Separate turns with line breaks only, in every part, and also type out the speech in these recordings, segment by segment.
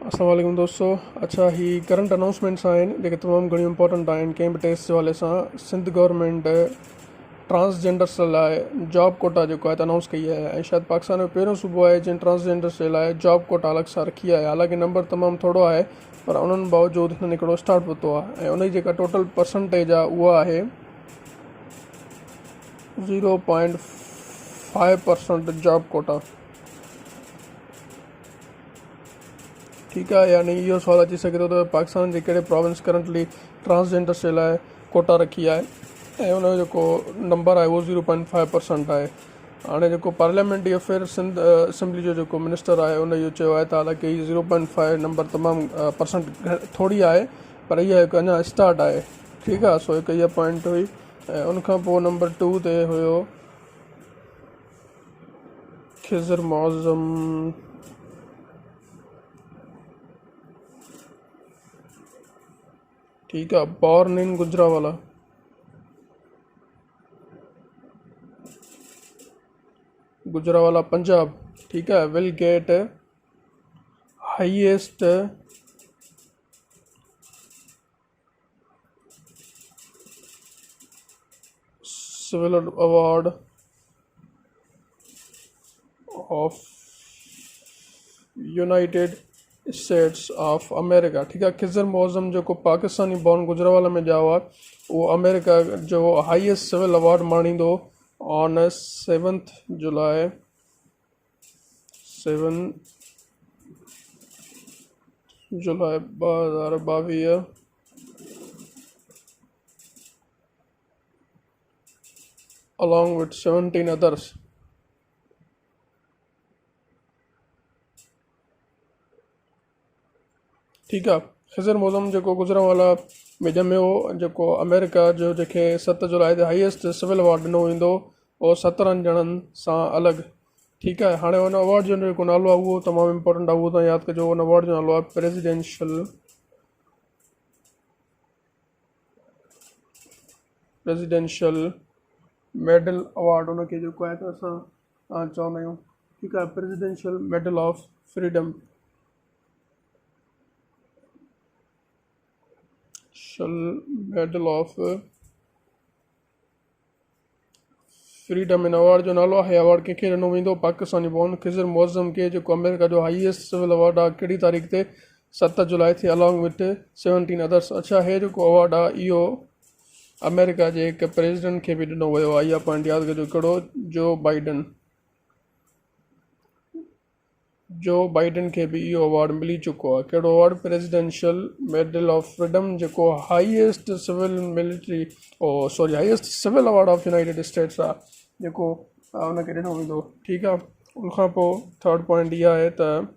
अस्सलाम वालेकुम दोस्तों। अच्छा ही करंट अनाउंसमेंट्स आहिनि जेके तमामु घणियूं इंपॉर्टेंट आहिनि। कंहिं बि टेस्ट जे हवाले सां सिंध गवर्नमेंट ट्रांसजेंडर्स लाइ जॉब कोटा जेको आहे त अनाउंस कई आहे ऐं शायदि पाकिस्तान में पहिरियों सूबो आहे जंहिं ट्रांसजेंडर्स जे लाइ जॉब कोटा अलॻि सां रखी आहे। हालांकि नंबर तमामु थोरो आहे पर उन्हनि बावजूदि हिननि हिकिड़ो स्टार्ट वरितो आहे ऐं उनजी जेका टोटल परसेंटेज आहे उहा आहे 0.5% जॉब कोटा। ठीकु आहे, यानी इहो सुवालु अची सघे थो त पाकिस्तान जे कहिड़े प्रोविंस करंटली ट्रांसजेंडर्स जे लाइ कोटा रखी आहे ऐं उनजो जेको नंबर आहे उहो 0.5% आहे। हाणे जेको पार्लियामेंट्री अफेयर सिंध असेंबली जो जेको मिनिस्टर आहे उन इहो चयो आहे त हालांकि 0.5 नंबर तमामु परसेंट थोरी आहे पर इहा हिकु अञा स्टार्ट आहे। ठीकु आहे, सो हिकु इहा पॉइंट हुई ऐं उनखां पोइ नंबर 2 ते हुयो खिज़र मौज़म। ठीक है, बॉर्न इन गुजरावाला पंजाब। ठीक है, will get highest civil award of United States of America. ठीक है, खिज़र मौज़म जो पाकिस्तानी बॉर्न गुजरावाला में जाओ आहे वो अमेरिका जो हाईएस्ट सिविल अवार्ड माणींदो on 7 July 2022 along with 17 others। ठीक है, खिज़र मौज़म जो गुजरावाला में ॼमियो जो अमेरिका जो जंहिंखे 7 जुलाई ते हाईएस्ट सिविल अवार्ड ॾिनो वेंदो उहो 17 ॼणनि सां अलॻि। ठीकु आहे, हाणे हुन अवार्ड जो जेको नालो आहे उहो तमामु इम्पोर्टेंट आहे, उहो तव्हां यादि कजो। हुन अवार्ड जो नालो आहे प्रेसिडेंशियल मेडल अवार्ड। उनखे जेको आहे त असां चवंदा आहियूं। ठीकु आहे, presidential medal of freedom. Medal of freedom इन अवार्ड जो नालो आहे। अवार्ड कंहिंखे ॾिनो वेंदो? पाकिस्तानी बॉर्न खिज़र मौज़म खे, जेको अमेरिका जो हाईएस्ट सिविल अवार्ड आहे। कहिड़ी तारीख़ ते? 7 जुलाई ते, अलॉन्ग विथ 17 अदर्स। अच्छा, हे जेको अवार्ड आहे इहो अमेरिका जे हिकु प्रेसिडेंट खे बि ॾिनो वियो आहे। इहा पॉइंट यादि कजो। कहिड़ो? जो बाइडन खे बि इहो अवार्ड मिली चुको आहे। कहिड़ो award? Presidential medal of freedom, जेको highest civil award of United States आहे जेको उनखे ॾिनो वेंदो। ठीकु आहे, उनखां पोइ थर्ड पॉइंट इहा आहे त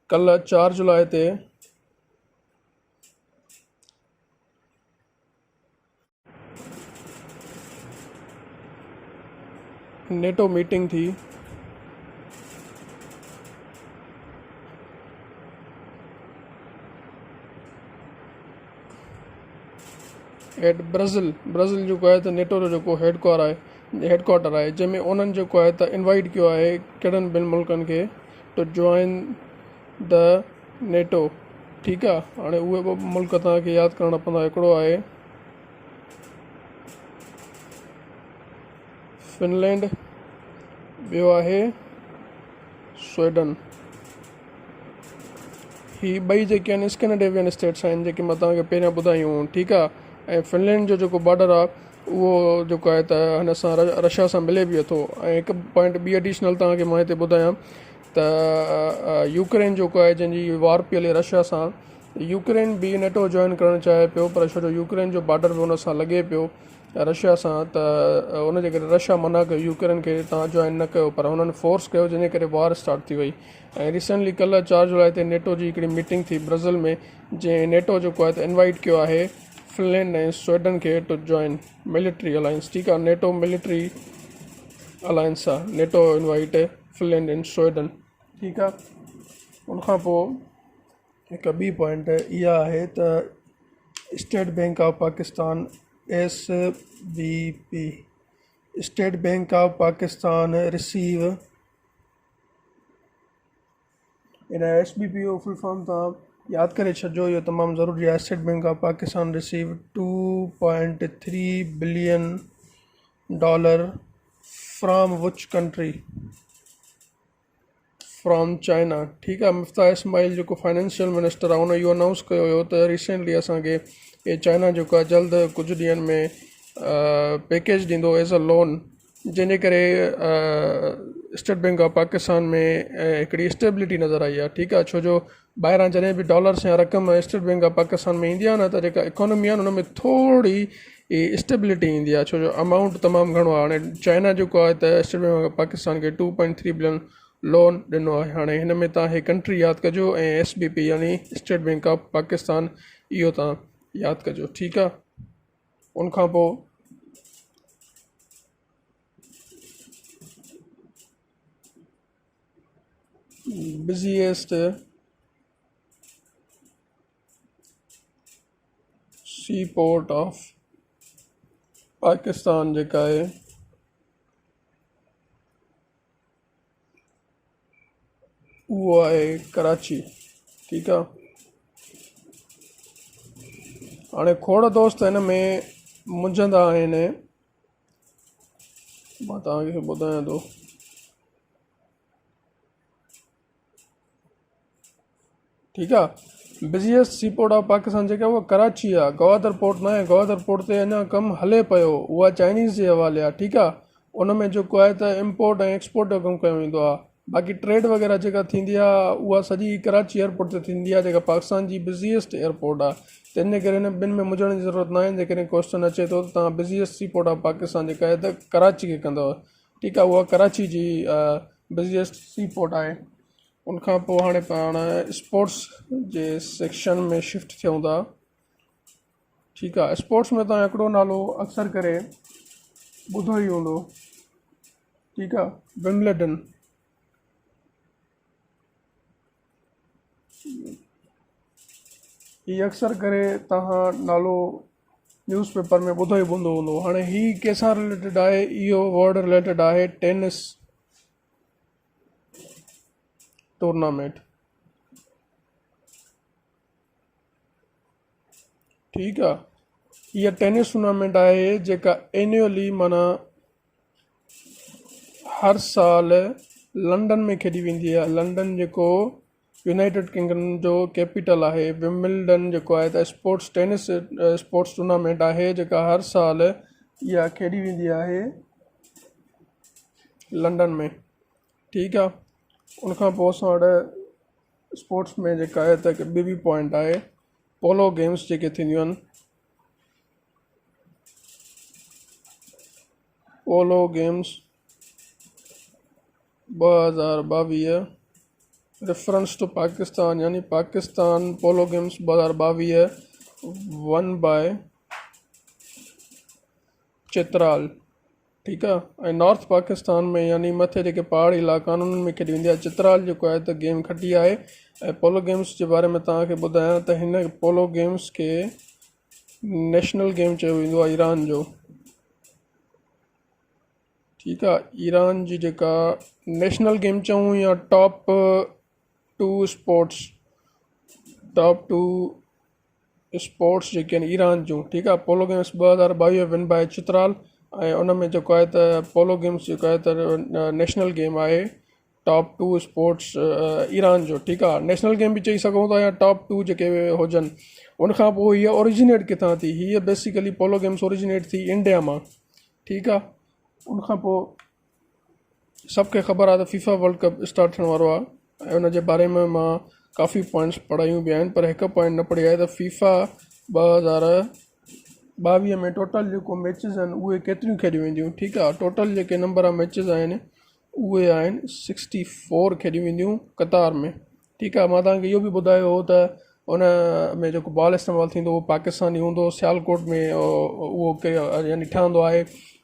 कल्ह 4 जुलाई ते नेटो मीटिंग थी। एट ब्राज़ील जेको आहे त नेटो जो जेको हेडक्वार्टर आहे जंहिंमें उन्हनि जेको आहे त इनवाइट कयो आहे कहिड़नि ॿिनि मुल्कनि खे टू जॉइन द नेटो। ठीकु आहे, हाणे उहे ॿ मुल्क तव्हांखे यादि करणा पवंदा। हिकिड़ो आहे फिनलैंड, ॿियो आहे स्वीडन। ही ॿई जेके आहिनि स्कैंडिनेवियन स्टेट्स आहिनि जेके मां तव्हांखे पहिरियां ॿुधायूं। ठीकु आहे, ऐं फिनलैंड जो जेको बॉर्डर आहे उहो जेको आहे त हिन सां रशिया सां मिले बि थो। ऐं हिकु पॉइंट ॿी एडिशनल तव्हांखे मां हिते ॿुधायां त यूक्रेन जेको आहे जंहिंजी वार पई हले रशिया सां, यूक्रेन बि नेटो जॉइन करणु चाहे पियो पर छो जो यूक्रेन जो बॉर्डर बि हुन सां लॻे पियो रशिया सां, त उनजे करे रशिया मना कयो यूक्रेन खे तव्हां जॉइन न कयो, पर हुननि फोर्स कयो जंहिंजे करे वार स्टार्ट थी वई। ऐं रिसेंटली कल्ह 4 जुलाई ते नेटो जी हिकिड़ी मीटिंग थी ब्राज़ील में, जंहिं नेटो जेको आहे त इनवाइट कयो आहे फिनलैंड ऐं स्वीडन खे टू जॉइन मिलिट्री अलायंस। ठीकु आहे, नेटो मिलिट्री अलायंस आहे। NATO invite Finland and Sweden. ठीकु आहे, उनखां पोइ हिकु ॿी पॉइंट इहा आहे त State Bank of Pakistan SBP, State Bank of Pakistan receive in S B P जो फुल फॉर्म तव्हां यादि करे छॾिजो, इहो तमामु ज़रूरी आहे। State Bank of Pakistan receive $2.3 billion from which country, from China. ठीकु आहे। मुफ्ता इस्माइल जेको फाइनेंशियल मिनिस्टर आहे उन इहो अनाउंस कयो हुयो त रिसेंटली असांखे ये चाइना जेको आहे जल्द कुझु ॾींहंनि में पैकेज ॾींदो एज़ अ लोन, जंहिंजे करे स्टेट बैंक ऑफ पाकिस्तान में हिकिड़ी स्टेबिलिटी नज़र आई आहे। ठीकु आहे। छो जो ॿाहिरां जॾहिं बि डॉलर्स या रक़म स्टेट बैंक ऑफ पाकिस्तान में ईंदी आहे न, त जेका इकोनॉमी आहे न उन में थोरी स्टेबिलिटी ईंदी आहे, छो जो अमाउंट तमामु घणो आहे। हाणे चाइना जेको आहे त स्टेट बैंक ऑफ पाकिस्तान खे 2.3 बिलियन लोन ॾिनो आहे। हाणे हिन में तव्हां हे कंट्री यादि कजो ऐं एस बी पी यानी स्टेट बैंक ऑफ पाकिस्तान इहो तव्हां यादि कजो। ठीकु आहे। उनखां पोइ बिज़ीएस्ट सी पोर्ट ऑफ पाकिस्तान जेका आहे उहो आहे कराची। ठीकु आहे। हाणे खोड़ दोस्त हिन में मुंझंदा आहिनि, मां तव्हांखे ॿुधायां थो। ठीकु आहे। बिज़ीएस्ट सी पोर्ट ऑफ पाकिस्तान जेका उहा कराची आहे, गवादर पोर्ट न आहे। गवादर पोर्ट ते अञा कमु हले पियो, उहा चाइनीज़ जे हवाले आहे। ठीकु आहे। उन में जेको आहे त इम्पोर्ट ऐं एक्सपोर्ट जो कमु कयो वेंदो आहे। बाक़ी ट्रेड वग़ैरह जेका थींदी आहे उहा सॼी कराची एयरपोर्ट ते थींदी आहे, जेका पाकिस्तान जी बिज़ीएस्ट एयरपोर्ट आहे। त इन करे हिन ॿिनि में मुझण जी ज़रूरत न आहे। जेकॾहिं क्वेश्चन अचे थो त तव्हां बिज़ीएस्ट सी पोर्ट ऑफ पाकिस्तान जेका आहे त कराची खे कंदव। ठीकु आहे। उहा कराची जी बिज़ीएस्ट सी पोर्ट आहे। उनखां पोइ हाणे पाण स्पोर्ट्स जे सेक्शन में शिफ्ट थियूं था। ठीकु आहे। स्पोर्ट्स में तव्हां हिकिड़ो नालो अक्सर करे ॿुधो ई हूंदो। ठीकु आहे। विम्बलडन। हीअ अक्सर करे तव्हां नालो न्यूज़पेपर में ॿुधो ई हूंदो। हाणे हीअ कंहिंसां रिलेटेड आहे? इहो वर्ड रिलेटेड आहे टेनिस टूर्नामेंट। ठीकु आहे। हीअ टेनिस टूर्नामेंट आहे जेका एन्युअली माना हर साल लंडन में खेॾी वेंदी आहे। लंडन जेको यूनाइटेड किंगडम जो कैपिटल आहे। विम्बलडन जेको आहे त स्पोर्ट्स टेनिस स्पोर्ट्स टूर्नामेंट आहे जेका हर साल इहा खेॾी वेंदी आहे लंडन में। ठीकु आहे। उनखां पोइ असां वटि स्पोर्ट्स में जेका आहे त ॿी बि पॉइंट आहे पोलो गेम्स जेके थींदियूं आहिनि। Polo games 2022 reference to Pakistan यानी Pakistan polo games 2022 won by Chitral. ठीकु आहे। ऐं नॉर्थ पाकिस्तान में यानी मथे जेके पहाड़ी इलाइक़ा आहिनि उन्हनि में खेॾी वेंदी आहे। चित्राल जेको आहे त गेम खटी आहे। ऐं पोलो गेम्स जे बारे में तव्हांखे ॿुधायां त हिन पोलो गेम्स खे नेशनल गेम चयो वेंदो आहे ईरान जो। ठीकु आहे। ईरान जी जेका नेशनल गेम चऊं या टॉप टू स्पोर्ट्स जेके आहिनि ईरान जूं। ठीकु आहे। Polo games 2022 win by Chitral. ऐं उन में जेको आहे त पोलो गेम्स जेको आहे त नेशनल गेम आहे टॉप टू स्पोर्ट्स ईरान जो। ठीकु आहे। नेशनल गेम बि चई सघूं था या टॉप टू जेके हुजनि। उनखां पोइ हीअ ओरिजिनेट किथां थी? हीअ बेसिकली पोलो गेम्स ओरिजिनेट थी इंडिया मां। ठीकु आहे। उनखां पोइ सभु खे ख़बर आहे त फीफा वर्ल्ड कप स्टार्ट थियण वारो आहे ऐं उन जे बारे में मां काफ़ी पॉइंट्स पढ़ायूं बि आहिनि, पर हिकु पॉइंट न पढ़ी आहे त फीफा 2022 में टोटल जेको मैचिस आहिनि उहे केतिरियूं खेॾियूं वेंदियूं। ठीकु आहे। टोटल जेके नंबर ऑफ मैचिस आहिनि उहे आहिनि 64 खेॾियूं वेंदियूं कतार में। ठीकु आहे। मां तव्हांखे इहो बि ॿुधायो हो त उन में जेको बॉल इस्तेमालु थींदो उहो पाकिस्तानी हूंदो। सियालकोट में उहो यानी ठहंदो आहे,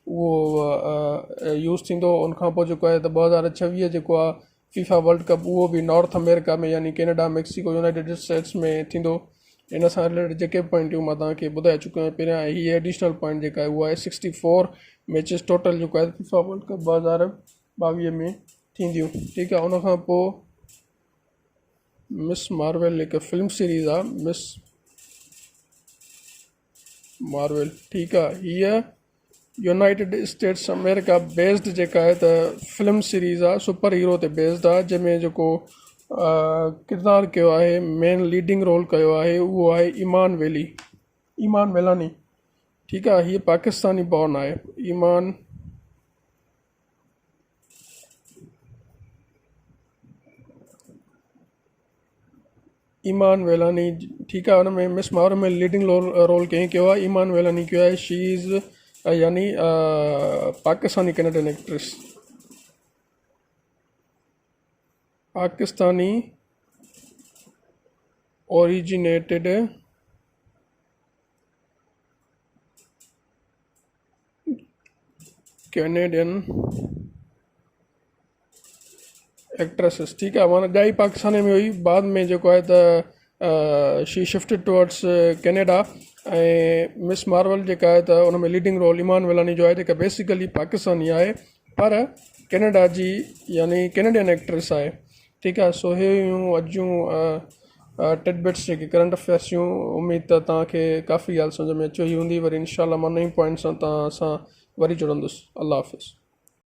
उहो यूज़ थींदो। उनखां पोइ जेको आहे त 2026 जेको आहे फीफा वर्ल्ड कप उहो बि नॉर्थ अमेरिका में यानी कैनेडा, मैक्सिको, यूनाइटेड स्टेट्स में थींदो। इन सां रिलेटेड जेके पॉइंटियूं मां तव्हांखे ॿुधाए चुकियो आहियां पहिरियां, हीअ एडिशनल पॉइंट जेका आहे उहा आहे 64 मैचिस टोटल जेको आहे फीफा वर्ल्ड कप 2022 में थींदियूं। ठीकु आहे। उनखां पोइ मिस मार्वल हिकु फिल्म सीरीज़ आहे, मिस मार्वल, ठीकु आहे। हीअ यूनाइटेड स्टेट्स अमेरिका बेस्ड जेका आहे त फिल्म सीरीज़ आहे, सुपर हीरो ते बेस्ड आहे, जंहिंमें जेको किरदारु कयो आहे, मेन लीडिंग रोल कयो आहे, उहो आहे ईमान वेलानी, ठीकु आहे। हीअ पाकिस्तानी बॉर्न आहे, ईमान वेलानी, ठीकु आहे। हुन में मिस मार्वल में लीडिंग रोल कंहिं कयो आहे, ईमान वेलानी कयो आहे। शी इज़ यानी Pakistani Canadian actress, Pakistani originated Canadian actresses, ठीकु आहे। माना ॼाई पाकिस्तान में हुई, बाद में जेको आहे त शी शिफ्टेड टुवर्ड्स कैनेडा, ऐं मिस मार्वल जेका आहे त उन में लीडिंग रोल ईमान वेलानी जो आहे, जेका बेसिकली पाकिस्तानी आहे पर कैनेडा जी यानी कैनेडियन एक्ट्रेस आहे, ठीकु आहे। सो हे हुयूं अॼु जूं टिडबिट्स जेके करंट अफेयर्स जूं। उमेद त तव्हांखे काफ़ी ॻाल्हि सम्झ में अची वई हूंदी। वरी इंशाल्लाह मां नई पॉइंट सां तव्हां सां वरी जुड़ंदुसि। अल्लाह हाफ़िज़।